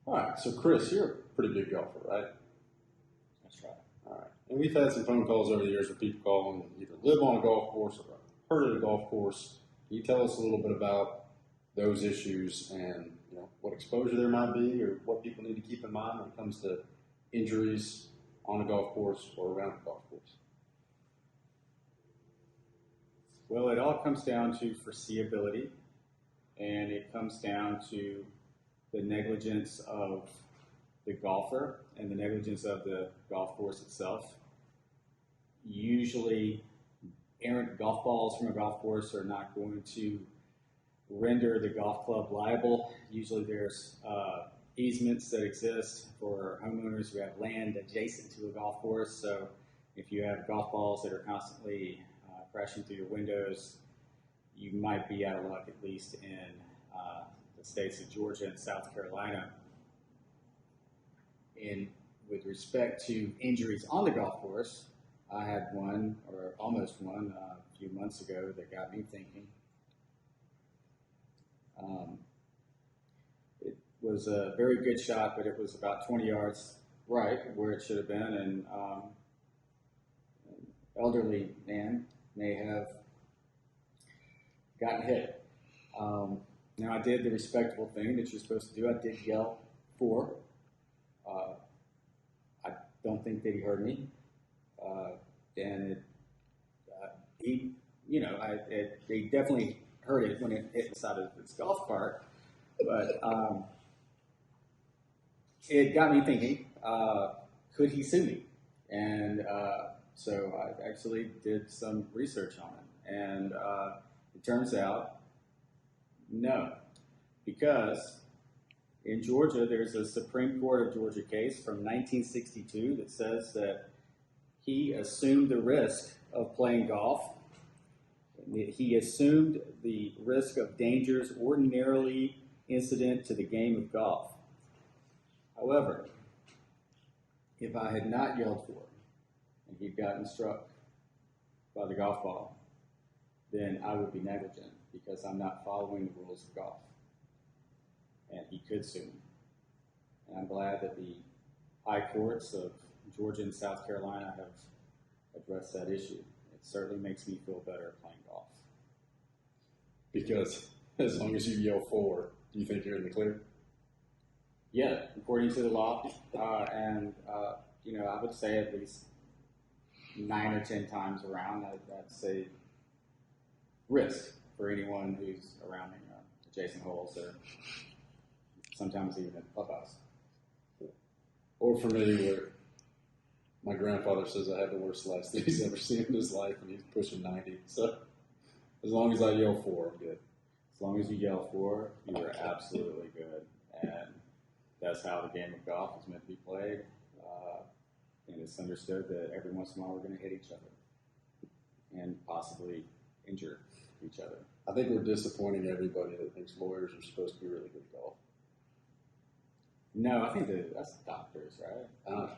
All right, so Chris, you're a pretty good golfer, right? That's right. All right. And we've had some phone calls over the years where people call and either live on a golf course or heard of a golf course. Can you tell us a little bit about those issues and what exposure there might be or what people need to keep in mind when it comes to injuries on a golf course or around a golf course? Well, it all comes down to foreseeability, and it comes down to the negligence of the golfer and the negligence of the golf course itself. Usually, errant golf balls from a golf course are not going to render the golf club liable. Usually there's easements that exist for homeowners who have land adjacent to a golf course. So if you have golf balls that are constantly crashing through your windows, you might be out of luck, at least in the states of Georgia and South Carolina. And with respect to injuries on the golf course, I had one, or almost one, a few months ago that got me thinking. It was a very good shot, but it was about 20 yards right where it should have been, and an elderly man may have gotten hit. Now, I did the respectable thing that you're supposed to do. I did yell for. I don't think that he heard me. And he definitely heard it when it hit the side of his golf cart. But it got me thinking, could he sue me? And so I actually did some research on it. And it turns out, no. Because in Georgia, there's a Supreme Court of Georgia case from 1962 that says that he assumed the risk of playing golf. He assumed the risk of dangers ordinarily incident to the game of golf. However, if I had not yelled for him and he'd gotten struck by the golf ball, then I would be negligent because I'm not following the rules of golf. And he could sue me. And I'm glad that the high courts of Georgia and South Carolina have addressed that issue. It certainly makes me feel better playing golf. Because as long as you yell for, do you think you're in the clear? Yeah, according to the law. I would say at least 9 or 10 times around, I'd say risk for anyone who's around me, adjacent holes, or sometimes even at clubhouse. Or for me, where my grandfather says I have the worst lights that he's ever seen in his life, and he's pushing 90. So as long as I yell for, I'm good. As long as you yell for, you are absolutely good. And that's how the game of golf is meant to be played. And it's understood that every once in a while we're going to hit each other and possibly injure each other. I think we're disappointing everybody that thinks lawyers are supposed to be really good at golf. No, I think that's doctors, right?